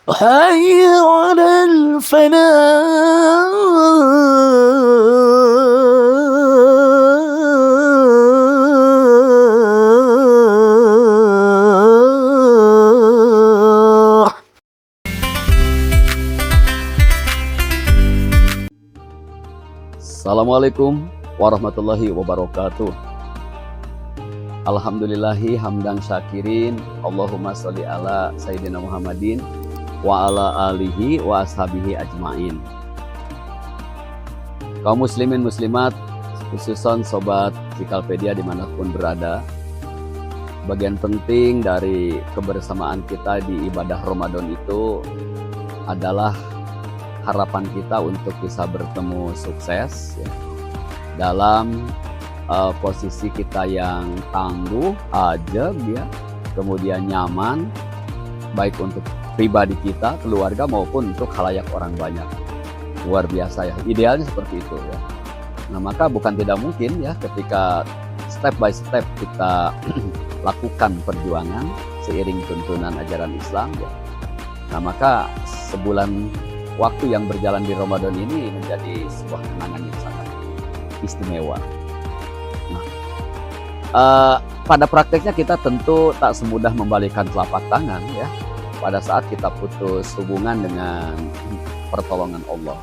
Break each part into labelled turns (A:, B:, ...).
A: حي على الفلاح.
B: Assalamualaikum warahmatullahi wabarakatuh. Alhamdulillahi hamdan syakirin. Allahumma sholli ala Sayyidina Muhammadin wa ala alihi wa ashabihi ajmain. Kaum muslimin muslimat, khususan sobat Cikalpedia dimanapun berada, bagian penting dari kebersamaan kita di ibadah Ramadan itu adalah harapan kita untuk bisa bertemu sukses ya, dalam posisi kita yang tangguh, ajab ya, kemudian nyaman, baik untuk pribadi kita, keluarga maupun untuk khalayak orang banyak. Luar biasa ya, idealnya seperti itu ya. Nah maka bukan tidak mungkin ya ketika step by step kita lakukan perjuangan seiring tuntunan ajaran Islam ya. Nah maka sebulan waktu yang berjalan di Ramadan ini menjadi sebuah kenangan yang sangat istimewa. Nah, pada prakteknya kita tentu tak semudah membalikan telapak tangan ya pada saat kita putus hubungan dengan pertolongan Allah,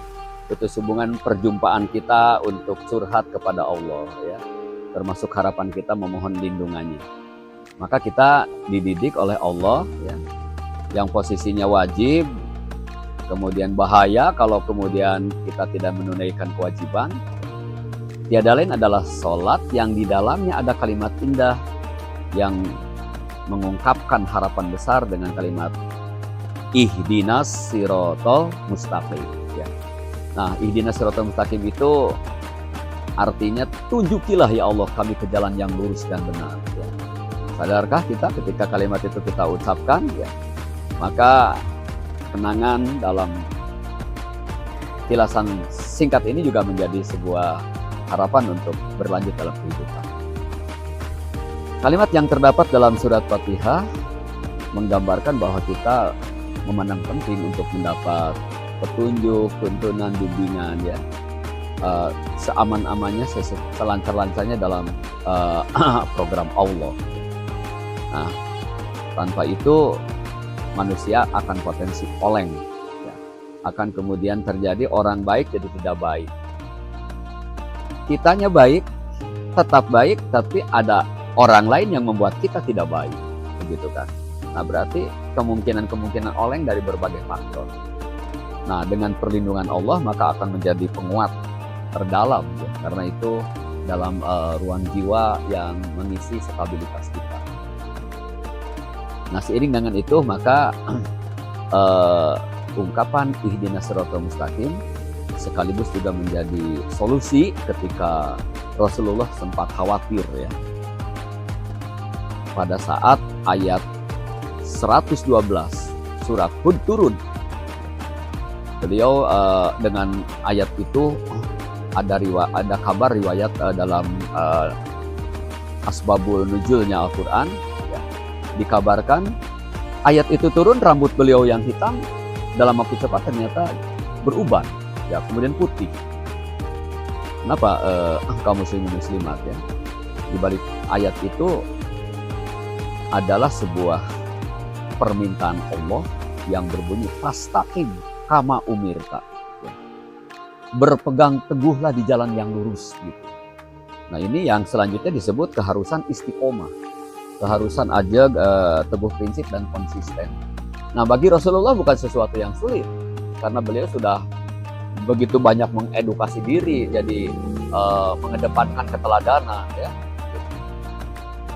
B: putus hubungan perjumpaan kita untuk curhat kepada Allah ya, termasuk harapan kita memohon lindungannya. Maka kita dididik oleh Allah ya, yang posisinya wajib, kemudian bahaya kalau kemudian kita tidak menunaikan kewajiban. Tiada lain adalah sholat yang di dalamnya ada kalimat indah yang mengungkapkan harapan besar dengan kalimat ihdinas sirotol mustaqim ya. Nah, ihdinas sirotol mustaqim itu artinya tunjukilah ya Allah kami ke jalan yang lurus dan benar ya. Sadarkah kita ketika kalimat itu kita ucapkan ya, maka kenangan dalam kilasan singkat ini juga menjadi sebuah harapan untuk berlanjut dalam kehidupan. Kalimat yang terdapat dalam surat Fatihah menggambarkan bahwa kita memandang penting untuk mendapat petunjuk, tuntunan, bimbingan ya, seaman-amannya, selancar-lancarnya dalam program Allah. Nah, tanpa itu manusia akan potensi oleng ya. Akan kemudian terjadi orang baik jadi tidak baik, kitanya baik, tetap baik, tapi ada orang lain yang membuat kita tidak baik, begitu kan. Nah berarti kemungkinan oleng dari berbagai faktor. Nah dengan perlindungan Allah maka akan menjadi penguat terdalam ya. Karena itu dalam ruang jiwa yang mengisi stabilitas kita. Nah seiring dengan itu maka ungkapan ihdinas siratal mustaqim sekaligus juga menjadi solusi ketika Rasulullah sempat khawatir ya pada saat ayat 112 surat Hud turun. Beliau dengan ayat itu ada kabar riwayat dalam asbabul nuzulnya Al-Quran ya, dikabarkan ayat itu turun, rambut beliau yang hitam dalam waktu cepat ternyata berubah ya, kemudian putih. Kenapa kaum muslimin muslimat ya, di balik ayat itu adalah sebuah permintaan Allah yang berbunyi fastaqim kama umirta ya. Berpegang teguhlah di jalan yang lurus gitu. Nah ini yang selanjutnya disebut keharusan istiqomah, keharusan ajag, teguh prinsip dan konsisten. Nah bagi Rasulullah bukan sesuatu yang sulit karena beliau sudah begitu banyak mengedukasi diri, jadi mengedepankan keteladanan ya.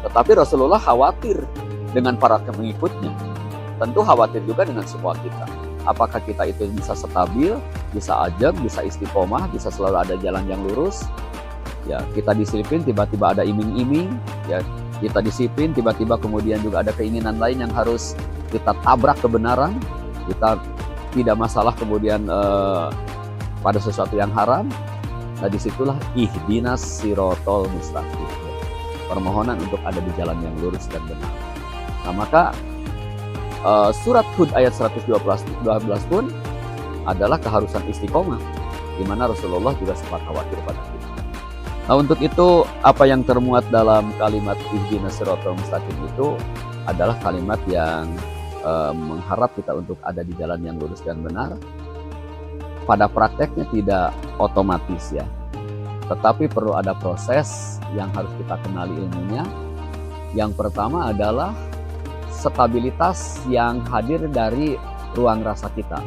B: Tetapi Rasulullah khawatir dengan para pengikutnya. Tentu khawatir juga dengan semua kita. Apakah kita itu bisa stabil, bisa ajab, bisa istiqomah, bisa selalu ada jalan yang lurus? Ya, kita disiplin, tiba-tiba ada iming-iming, ya, kita disiplin, tiba-tiba kemudian juga ada keinginan lain yang harus kita tabrak kebenaran. Kita tidak masalah kemudian pada sesuatu yang haram. Nah disitulah ihdinas sirotol mustaqim, permohonan untuk ada di jalan yang lurus dan benar. Nah maka surat Hud ayat 112 pun adalah keharusan istiqomah, di mana Rasulullah juga sempat khawatir pada kita. Nah, untuk itu apa yang termuat dalam kalimat ihdinas siratal mustaqim itu adalah kalimat yang mengharap kita untuk ada di jalan yang lurus dan benar. Pada prakteknya tidak otomatis ya, tetapi perlu ada proses yang harus kita kenali ilmunya. Yang pertama adalah stabilitas yang hadir dari ruang rasa kita.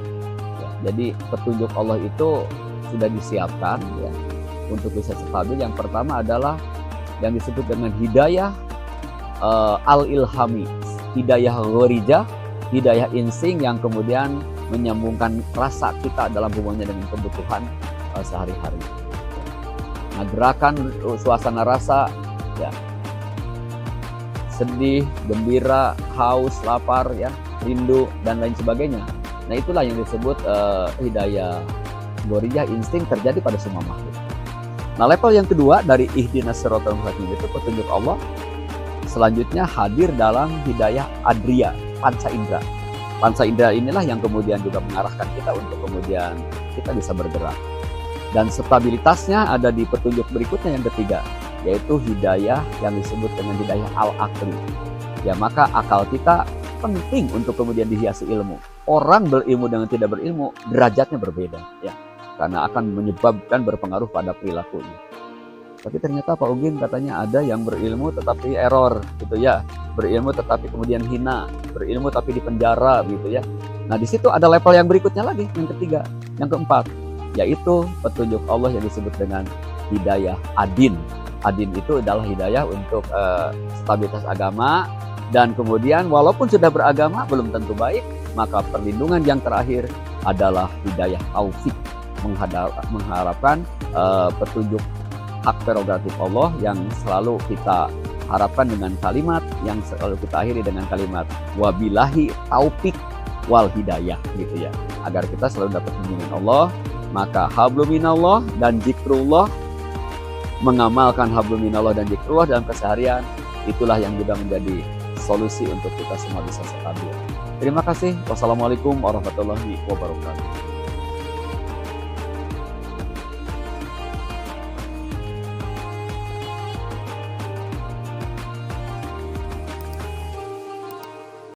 B: Ya, jadi petunjuk Allah itu sudah disiapkan ya, untuk bisa stabil. Yang pertama adalah yang disebut dengan hidayah al-ilhami, hidayah ghorijah, hidayah insting yang kemudian menyambungkan rasa kita dalam hubungannya dengan kebutuhan sehari-hari. Nah, gerakan suasana rasa ya, sedih, gembira, haus, lapar ya, rindu dan lain sebagainya. Nah, itulah yang disebut hidayah ghorijah, insting terjadi pada semua makhluk. Nah, level yang kedua dari ihdinas siratal mustaqim itu petunjuk Allah selanjutnya hadir dalam hidayah adriya, panca indera. Panca indera inilah yang kemudian juga mengarahkan kita untuk kemudian kita bisa bergerak. Dan stabilitasnya ada di petunjuk berikutnya yang ketiga, yaitu hidayah yang disebut dengan hidayah al-akli. Ya, maka akal kita penting untuk kemudian dihiasi ilmu. Orang berilmu dengan tidak berilmu derajatnya berbeda ya, karena akan menyebabkan berpengaruh pada perilakunya. Tapi ternyata Pak Ugin katanya ada yang berilmu tetapi error gitu ya, berilmu tetapi kemudian hina, berilmu tapi dipenjara gitu ya. Nah, di situ ada level yang berikutnya lagi, yang ketiga, yang keempat, yaitu petunjuk Allah yang disebut dengan hidayah adin. Adin itu adalah hidayah untuk stabilitas agama, dan kemudian walaupun sudah beragama belum tentu baik, maka perlindungan yang terakhir adalah hidayah taufik, mengharapkan petunjuk hak prerogatif Allah yang selalu kita harapkan dengan kalimat yang selalu kita akhiri dengan kalimat wabillahi taufik wal hidayah gitu ya, agar kita selalu dapat bimbingan Allah. Maka habluminallah dan zikrullah, mengamalkan habluminallah dan zikrullah dalam keseharian, itulah yang juga menjadi solusi untuk kita semua bisa stabil. Terima kasih. Wassalamualaikum warahmatullahi wabarakatuh.